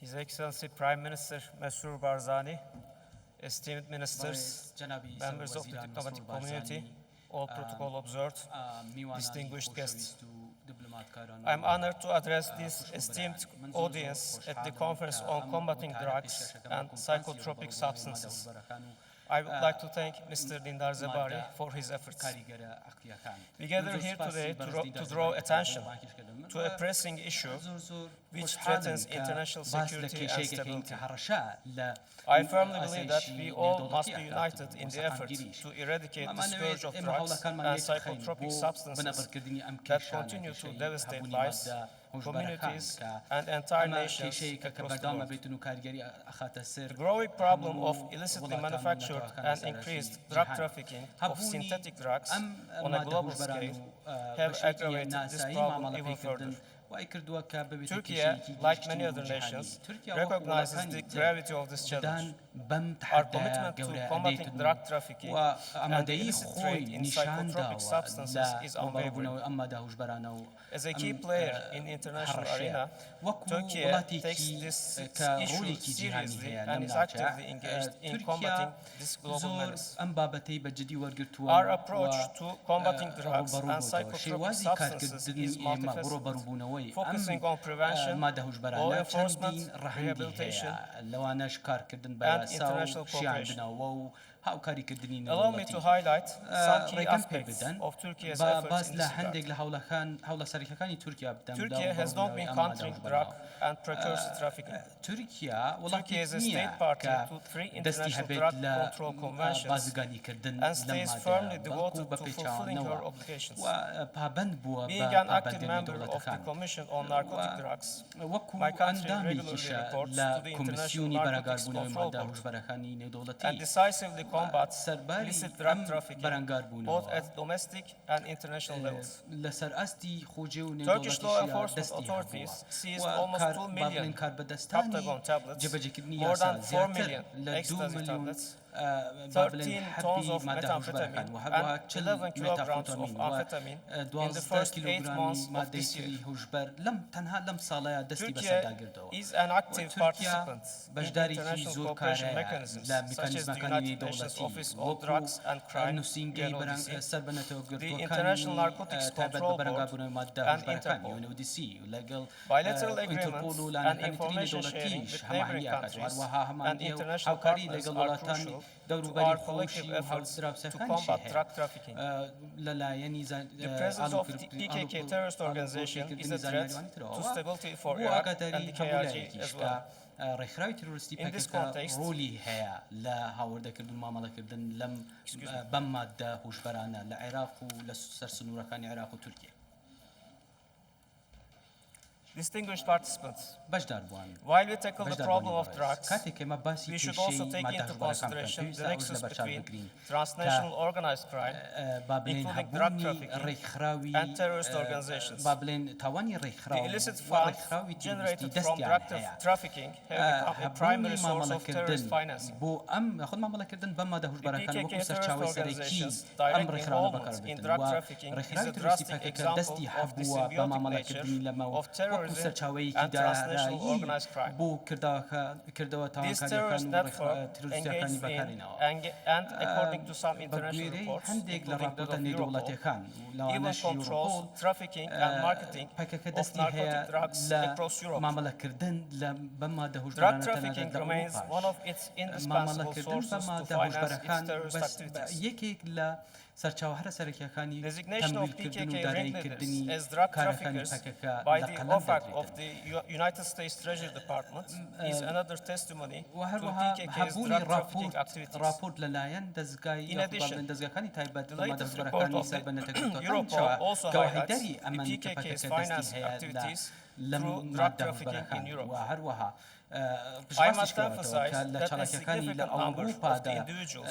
His Excellency Prime Minister Mesroor Barzani, esteemed ministers, members of the diplomatic community, all protocol observed, distinguished guests. I am honored to address this esteemed audience at the Conference on Combating Drugs and Psychotropic Substances. I would like to thank Mr. Dindar Zebari for his efforts. We gather here today to draw attention to a pressing issue which threatens international security and stability. I firmly believe that we all must be united in the effort to eradicate the scourge of drugs and psychotropic substances that continue to devastate lives, communities, and entire nations across the world. The growing problem of illicitly manufactured and increased drug trafficking of synthetic drugs on a global scale have aggravated this problem even further. Turkey, like many other nations, recognizes the gravity of this challenge. Our commitment to combating drug trafficking and the illicit trade in psychotropic substances is unwavering. As a key player in the international arena, Turkey takes this issue seriously and is actively engaged in combating this global menace. Our approach to combating drugs and psychotropic substances is multifaceted, focusing on prevention, law enforcement, rehabilitation, and international cooperation. Allow me to highlight some key aspects of Turkey's efforts in this regard. Turkey has not been countering drug and precursor trafficking. Turkey is a state party to 3 international drug control conventions and stays firmly devoted to fulfilling her obligations. Being an active member of the Commission on Narcotic Drugs, my country regularly reports to the International Narcotics Control Board and decisively combats illicit drug trafficking both at domestic and international levels. Turkish law enforcement authorities seized almost 2 million Captagon tablets, more than 4 million ecstasy tablets, 13 tons of methamphetamine and 11 kilograms of amphetamine in the first 8 months of this year. Turkey is an active participant in international cooperation mechanisms such as the United Nations Office on Drugs and Crime, UNODC, the International Narcotics Control Board, and Interpol. Bilateral agreements and information sharing with neighboring countries and international partners are crucial to our collective efforts to combat drug trafficking. The presence of the PKK terrorist organization is a threat to stability for Iraq and the KRG as well. In this context, distinguished participants, while we tackle the problem of drugs, we should also take into consideration the nexus between transnational organized crime, including drug trafficking, and terrorist organizations. The illicit funds generated from drug trafficking have become a primary source of terrorist financing. The PKK terrorist organization's direct involvement in drug trafficking is a drastic example of the symbiotic nature of terrorism and transnational organized crime. This terrorist network engaged in and according to some international reports, including that of Europol, even controls trafficking and marketing of narcotic drugs across Europe. Drug trafficking remains one of its indispensable sources to finance its terrorist activities. Designation of PKK ringleaders as drug traffickers by the OFAC of the United States Treasury Department is another testimony to PKK's drug trafficking activities. In addition, the latest report of the Europol also highlights the PKK's financing activities through drug trafficking in Europe. I must emphasize that a significant number of the individuals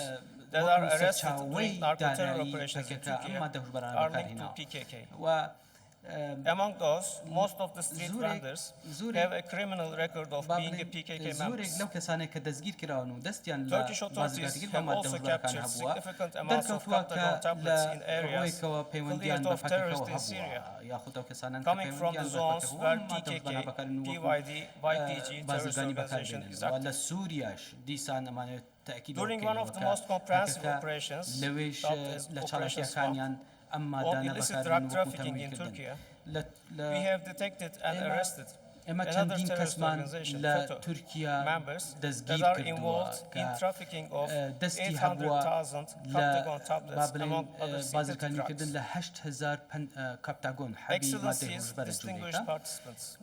that are arrested during narco-terror operations in Turkey are linked to PKK. Among those, most of the street vendors have a criminal record of being a PKK members. Turkish authorities have also captured significant amounts of Captagon tablets in areas cleared of terrorists in Syria, coming from the zones where PKK, PYD, YPG terrorist organization is active. During one of the most comprehensive operations, Operation Swamp, on illicit drug trafficking in Turkey, we have detected and arrested another terrorist organization, members that are involved in trafficking of 800,000 Captagon tablets, among other synthetic drugs. Excellencies, distinguished participants,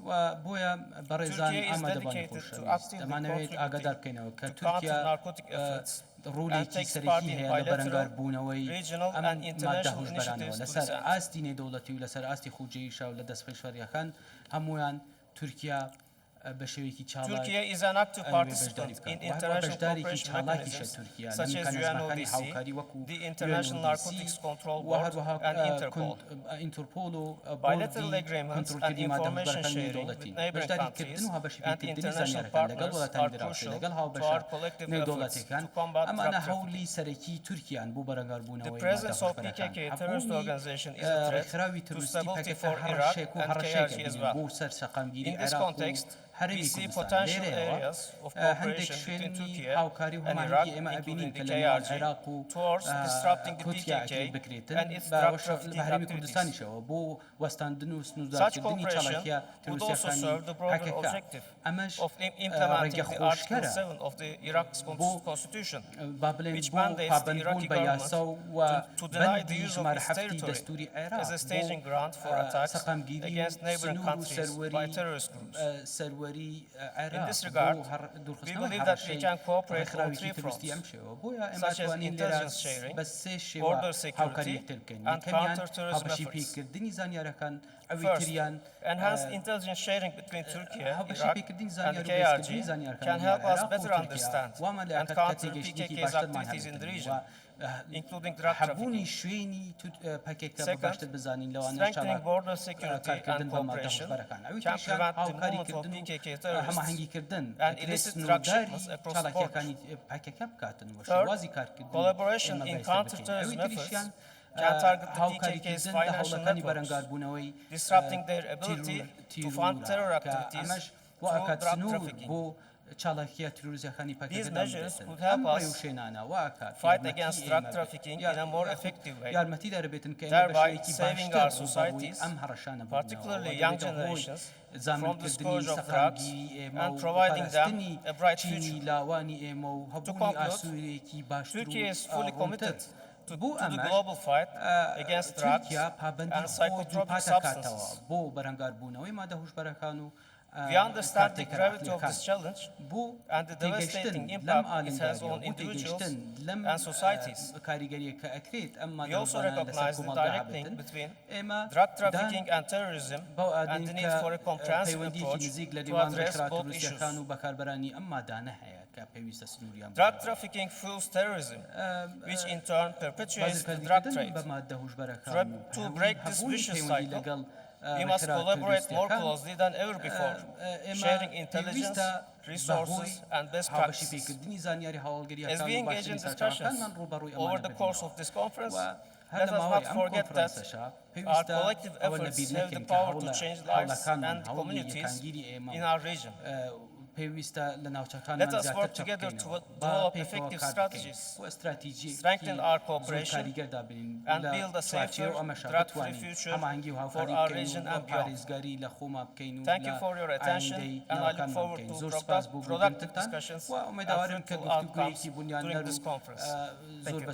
Turkey is dedicated to actively contributing to counter-narcotic efforts and takes part in bilateral, regional and international initiatives to this end. Turkey is an active participant in international cooperation mechanisms such as UNODC, the International Narcotics Control Board, and Interpol. Bilateral agreements and information sharing with neighboring countries and international partners are crucial to our collective efforts to combat drug trafficking. The presence of PKK terrorist organization is a threat to stability for Iraq and KRG as well. In this context, we see potential areas of cooperation between Turkey and Iraq, including the KRG, towards disrupting the PKK and its drug trafficking activities. Such cooperation would also serve the broader objective of implementing the Article 7 of the Iraq's constitution, which mandates the Iraqi government to deny the use of its territory as a staging ground for attacks against neighboring countries by terrorist groups. In this regard, we believe that we can cooperate on three fronts, such as intelligence sharing, border security, and counter-terrorism efforts. First, enhanced intelligence sharing between Turkey, Iraq, and the KRG can help us better understand and counter PKK's activities in the region, including drug trafficking. Second, strengthening border security and cooperation can prevent the movement of PKK terrorists and illicit drug shipments across the border. Third, collaboration in counter-terrorism efforts can target the PKK's financial networks, disrupting their ability to fund terror activities through drug trafficking. These measures could help us fight against drug trafficking in a more effective way, thereby saving our societies, particularly young generations, from the scourge of drugs and providing them a bright future. To conclude, Turkey is fully committed to the global fight against drugs and psychotropic substances. We understand the gravity of this challenge and the devastating impact it has on individuals and societies. We also recognize the direct link between drug trafficking and terrorism and the need for a comprehensive approach to address both issues. Drug trafficking fuels terrorism, which in turn perpetuates the drug trade. To break this vicious cycle, we must collaborate more closely than ever before, sharing intelligence, resources, and best practices. As we engage in discussions over the course of this conference, let us not forget that our collective efforts have the power to change lives and communities in our region. Let us work together to develop effective strategies, strengthen our cooperation, and build a safer, drug-free future for our region and beyond. Thank you for your attention, and I look forward to productive discussions and fruitful outcomes during this conference. Thank you.